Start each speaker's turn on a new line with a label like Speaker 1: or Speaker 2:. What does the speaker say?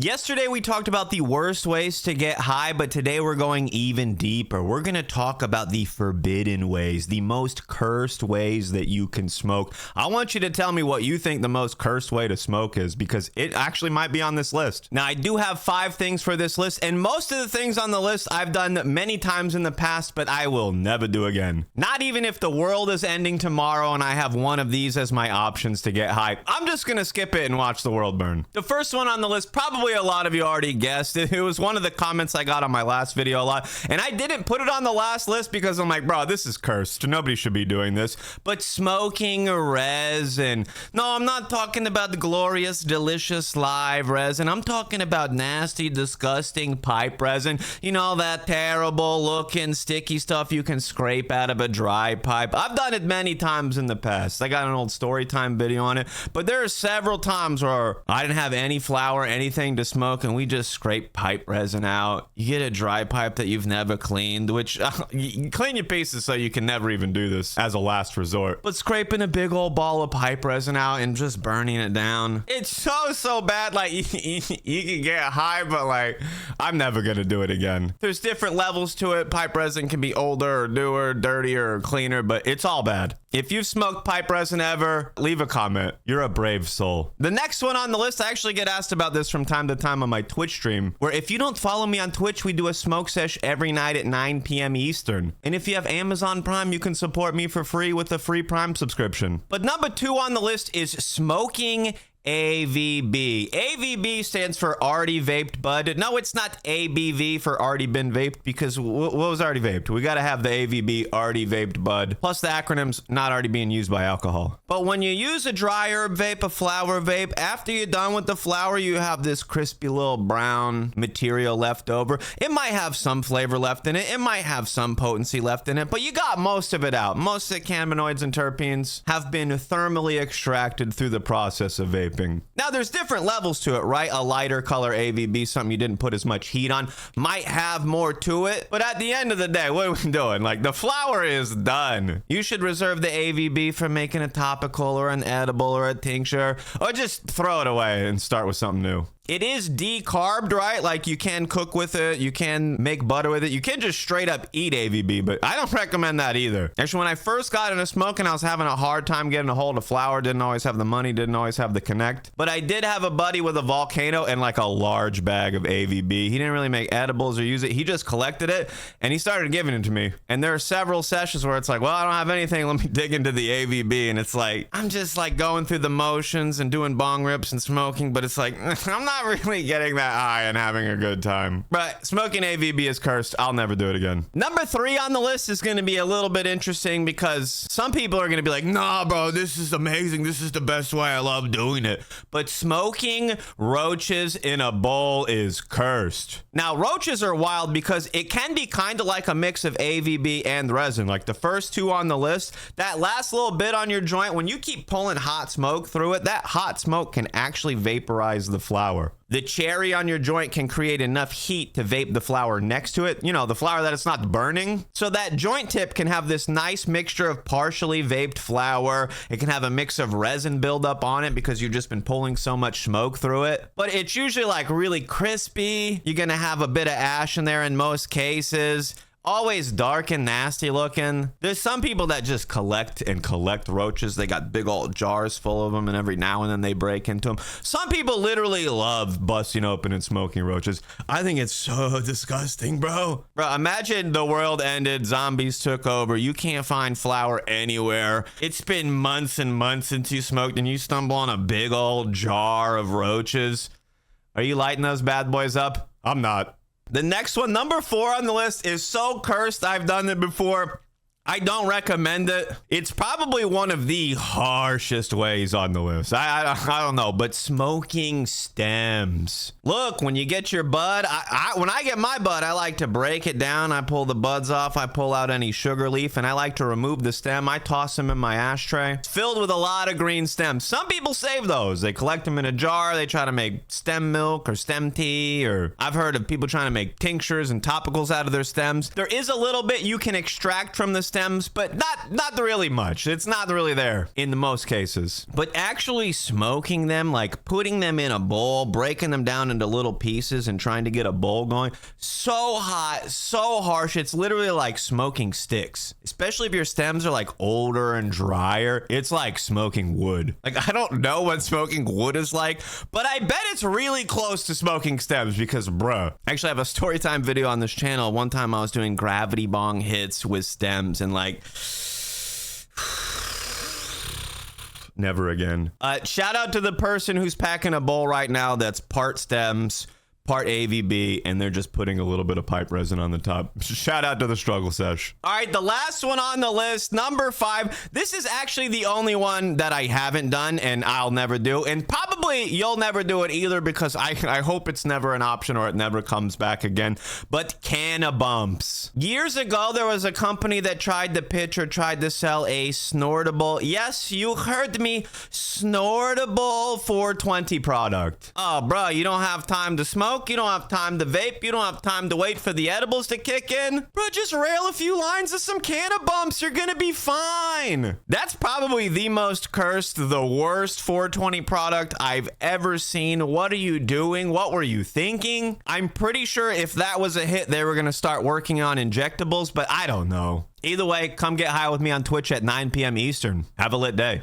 Speaker 1: Yesterday we talked about the worst ways to get high, but today we're going even deeper. We're going to talk about the forbidden ways, the most cursed ways that you can smoke. I want you to tell me what you think the most cursed way to smoke is, because it actually might be on this list. Now, I do have 5 things for this list, and most of the things on the list I've done many times in the past, but I will never do again. Not even if the world is ending tomorrow and I have one of these as my options to get high. I'm just going to skip it and watch the world burn. The first one on the list, probably a lot of you already guessed. It was one of the comments I got on my last video a lot, and I didn't put it on the last list because I'm like, bro, this is cursed. Nobody should be doing this. But smoking resin. No, I'm not talking about the glorious, delicious live resin. I'm talking about nasty, disgusting pipe resin. You know, that terrible looking sticky stuff you can scrape out of a dry pipe. I've done it many times in the past. I got an old story time video on it, but there are several times where I didn't have any flour, anything to smoke, and we just scrape pipe resin out. You get a dry pipe that you've never cleaned, which you clean your pieces so you can never even do this as a last resort. But scraping a big old ball of pipe resin out and just burning it down, it's so bad. Like you can get high, but like I'm never gonna do it again. There's different levels to it. Pipe resin can be older or newer, dirtier or cleaner, but it's all bad. If you've smoked pipe resin ever, leave a comment. You're a brave soul. The next one on the list, I actually get asked about this from time to time on my Twitch stream, where if you don't follow me on Twitch, we do a smoke sesh every night at 9 p.m. Eastern. And if you have Amazon Prime, you can support me for free with a free Prime subscription. But number 2 on the list is smoking AVB. AVB stands for already vaped bud. No, it's not ABV for already been vaped, because what was already vaped? We got to have the AVB already vaped bud. Plus the acronym's not already being used by alcohol. But when you use a dry herb vape, a flower vape, after you're done with the flower, you have this crispy little brown material left over. It might have some flavor left in it. It might have some potency left in it, but you got most of it out. Most of the cannabinoids and terpenes have been thermally extracted through the process of vaping. Now, there's different levels to it, right? A lighter color AVB, something you didn't put as much heat on, might have more to it. But at the end of the day, what are we doing? Like, the flower is done. You should reserve the AVB for making a topical or an edible or a tincture, or just throw it away and start with something new. It is decarbed, right? Like, you can cook with it, you can make butter with it, you can just straight up eat AVB, but I don't recommend that either. Actually, when I first got into smoking, I was having a hard time getting a hold of flour, didn't always have the money, didn't always have the connect. But I did have a buddy with a volcano and like a large bag of AVB. He didn't really make edibles or use it, he just collected it and he started giving it to me. And there are several sessions where it's like, well, I don't have anything, let me dig into the AVB. And it's like, I'm just like going through the motions and doing bong rips and smoking, but it's like, I'm not really getting that high and having a good time. But smoking AVB is cursed. I'll never do it again. Number 3 on the list is going to be a little bit interesting, because some people are going to be like, nah, bro, this is amazing. This is the best way. I love doing it. But smoking roaches in a bowl is cursed. Now, roaches are wild because it can be kind of like a mix of AVB and resin. Like the first 2 on the list, that last little bit on your joint, when you keep pulling hot smoke through it, that hot smoke can actually vaporize the flower. The cherry on your joint can create enough heat to vape the flower next to it. You know, the flower that it's not burning. So that joint tip can have this nice mixture of partially vaped flower. It can have a mix of resin buildup on it because you've just been pulling so much smoke through it. But it's usually like really crispy. You're gonna have a bit of ash in there in most cases. Always dark and nasty looking. There's some people that just collect roaches. They got big old jars full of them, and every now and then they break into them. Some people literally love busting open and smoking roaches. I think it's so disgusting, bro. Bro, imagine the world ended, zombies took over, you can't find flour anywhere. It's been months and months since you smoked, and you stumble on a big old jar of roaches. Are you lighting those bad boys up? I'm not. The next one, number 4 on the list, is so cursed. I've done it before. I don't recommend it. It's probably one of the harshest ways on the list. I don't know, but smoking stems. Look, when you get your bud, when I get my bud, I like to break it down. I pull the buds off. I pull out any sugar leaf, and I like to remove the stem. I toss them in my ashtray. It's filled with a lot of green stems. Some people save those. They collect them in a jar. They try to make stem milk or stem tea, or I've heard of people trying to make tinctures and topicals out of their stems. There is a little bit you can extract from the stem stems, but not really much. It's not really there in the most cases. But actually smoking them, like putting them in a bowl, breaking them down into little pieces and trying to get a bowl going, so hot, so harsh. It's literally like smoking sticks, especially if your stems are like older and drier. It's like smoking wood. Like, I don't know what smoking wood is like, but I bet it's really close to smoking stems because, bruh, I actually have a story time video on this channel. One time I was doing gravity bong hits with stems and like, never again. Shout out to the person who's packing a bowl right now that's part stems, part AVB, and they're just putting a little bit of pipe resin on the top. Shout out to the struggle sesh. All right, the last one on the list, number 5. This is actually the only one that I haven't done and I'll never do. And probably you'll never do it either because I hope it's never an option or it never comes back again. But Cannabumps. Years ago, there was a company that tried to pitch or tried to sell a snortable, yes, you heard me, snortable 420 product. Oh, bro, you don't have time to smoke. You don't have time to vape. You don't have time to wait for the edibles to kick in. Bro, just rail a few lines of some Cannabumps. You're gonna be fine. That's probably the most cursed, the worst 420 product I've ever seen. What are you doing? What were you thinking? I'm pretty sure if that was a hit, they were gonna start working on injectables, but I don't know. Either way, come get high with me on Twitch at 9 p.m. Eastern. Have a lit day.